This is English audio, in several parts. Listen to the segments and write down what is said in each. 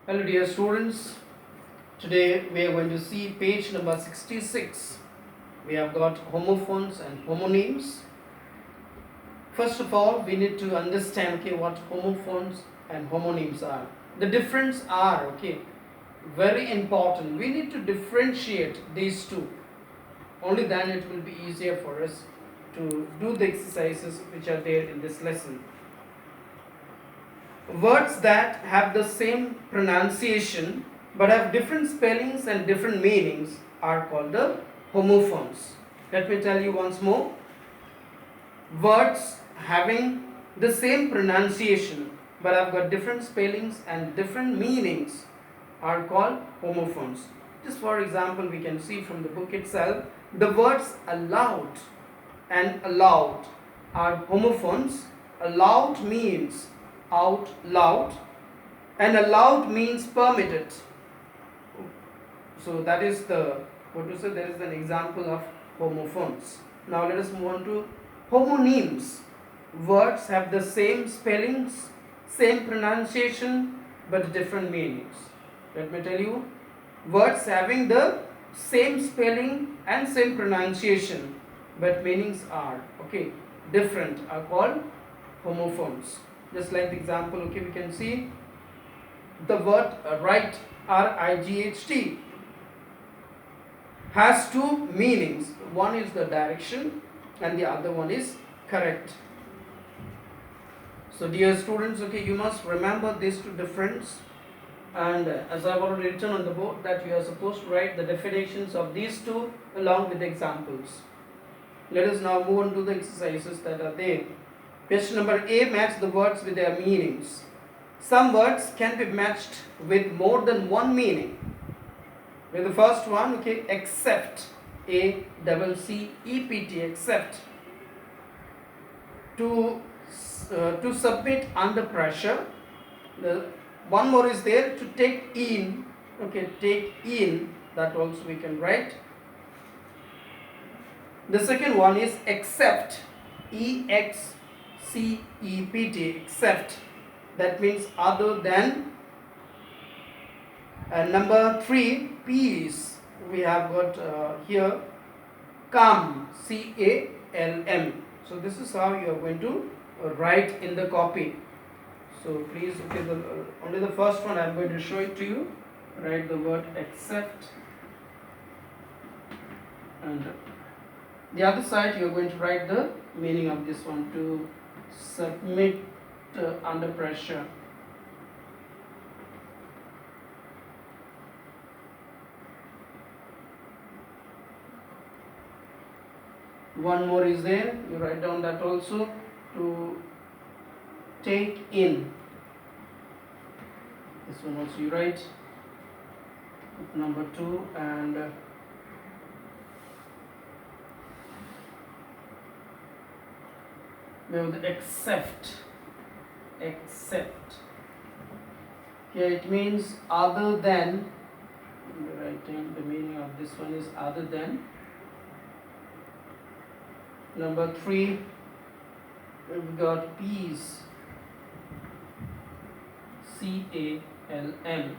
Hello dear students, today we are going to see page number 66. We have got homophones and homonyms. First of all, we need to understand what homophones and homonyms are. The difference are very important. We need to differentiate these two. Only then it will be easier for us to do the exercises which are there in this lesson. Words that have the same pronunciation but have different spellings and different meanings are called the homophones. Let me tell you once more. Words having the same pronunciation but have got different spellings and different meanings are called homophones. Just for example, we can see from the book itself, the words allowed and allowed are homophones. Allowed means out loud and allowed means permitted. So that is there is an example of homophones. Now let us move on to homonyms. Words have the same spellings, same pronunciation but different meanings. Let me tell you, words having the same spelling and same pronunciation but meanings are different are called homophones. Just like the example, we can see the word right, R-I-G-H-T, has two meanings. One is the direction and the other one is correct. So dear students, you must remember these two difference, and as I have already written on the board that you are supposed to write the definitions of these two along with the examples. Let us now move on to the exercises that are there. Question number A, match the words with their meanings. Some words can be matched with more than one meaning. With the first one, accept, A-C-C-E-P-T, accept. To submit under pressure. The one more is there, to take in, take in, that also we can write. The second one is accept, E-X-C-E-P-T, accept, that means other than. And number 3, peace, we have got here calm, C-A-L-M. So this is how you are going to write in the copy. So please, only the first one I am going to show it to you. Write the word accept, and the other side you are going to write the meaning of this one, to submit under pressure. One more is there, you write down that also, to take in. This one also you write number 2, and we have the accept. Here it means other than. Writing the meaning of this one is other than. Number 3, we've got peace, C-A-L-M.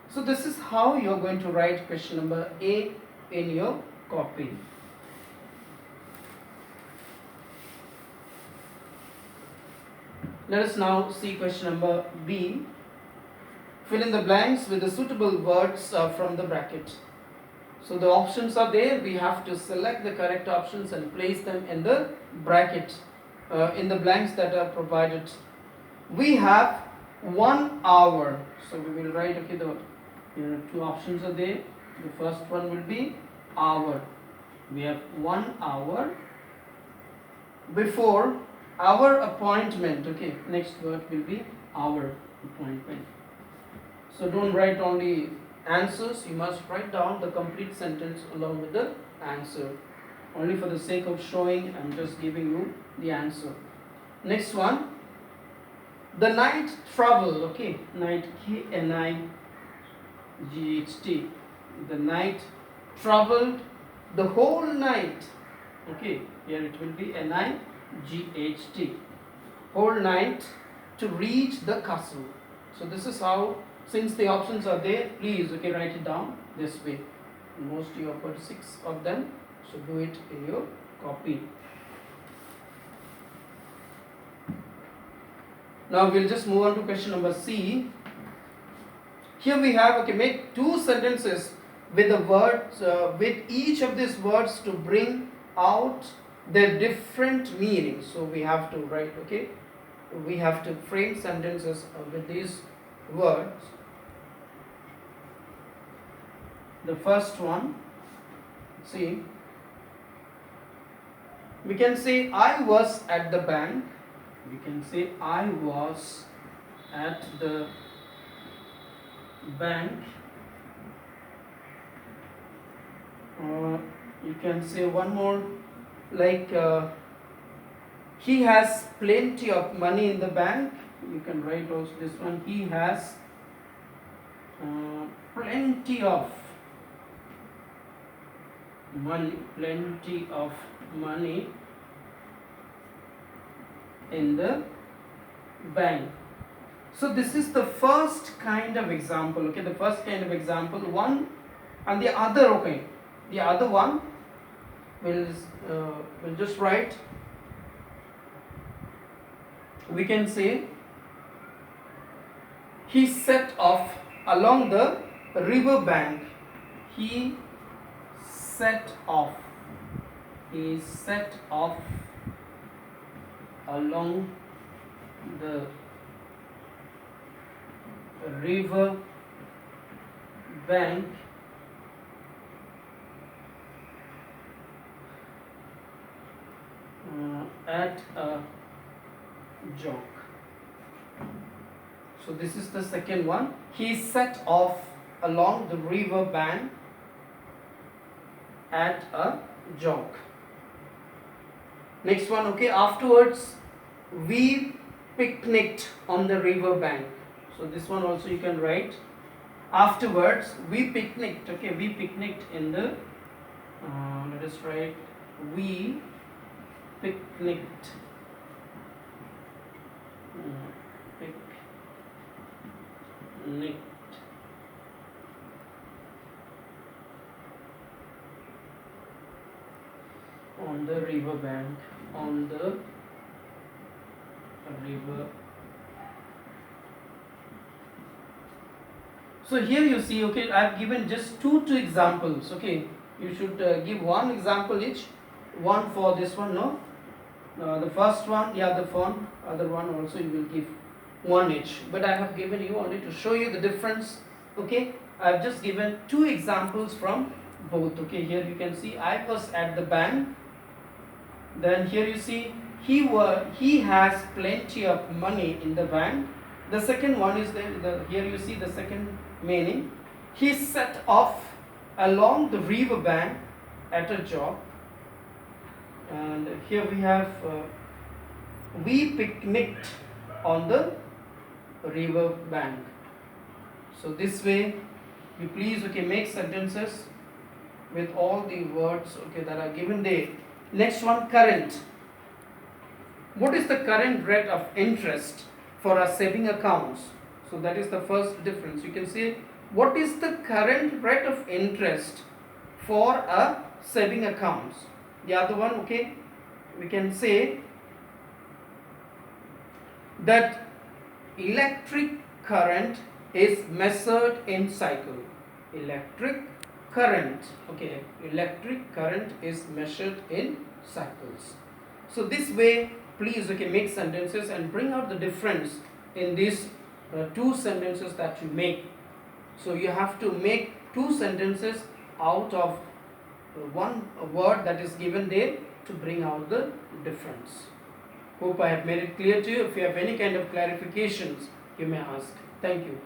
So this is how you're going to write question number A in your copy. Let us now see question number B. Fill in the blanks with the suitable words from the bracket. So the options are there. We have to select the correct options and place them in the bracket, in the blanks that are provided. We have 1 hour. So we will write, the two options are there. The first one will be hour. We have 1 hour before our appointment. Next word will be our appointment. So don't write only answers, you must write down the complete sentence along with the answer. Only for the sake of showing, I'm just giving you the answer. Next one, the night travel, night, K-N-I-G-H-T. The night traveled the whole night. Here it will be N-I-G-H-T. Whole night to reach the castle. So this is how Since the options are there, please write it down this way. Mostly you have got 6 of them, so do it in your copy. Now we'll just move on to question number C. Here we have make 2 sentences with the words with each of these words to bring out their different meanings. So we have to write, we have to frame sentences with these words. The first one, see, we can say I was at the bank. We can say I was at the bank. You can say one more, like he has plenty of money in the bank. You can write also this one. He has plenty of money in the bank. So this is the first kind of example. The first kind of example, one, and the other. The other one will just write. We can say he set off along the river bank. He set off along the river bank at a jog. So this is the second one. He set off along the river bank at a jog. Next one, afterwards we picnicked on the river bank. So this one also you can write. Afterwards we picnicked. We picnicked in the let us write, we picnicked on the river bank, on the river. So here you see, I have given just two examples. You should give one example each. One for this one, no? The first one, the other one also you will give one each. But I have given you only to show you the difference. I have just given two examples from both. Here you can see I was at the bank. Then here you see he has plenty of money in the bank. The second one is here you see the second meaning. He set off along the river bank at a jog. And here we have we picnicked on the river bank. So this way you please make sentences with all the words that are given there. Next one, current. What is the current rate of interest for our saving accounts? So that is the first difference. You can say what is the current rate of interest for a saving accounts. The other one, we can say that electric current is measured in cycle. Electric current is measured in cycles. So this way please make sentences and bring out the difference in these two sentences that you make. So you have to make two sentences out of one word that is given there to bring out the difference. Hope I have made it clear to you. If you have any kind of clarifications, you may ask. Thank you.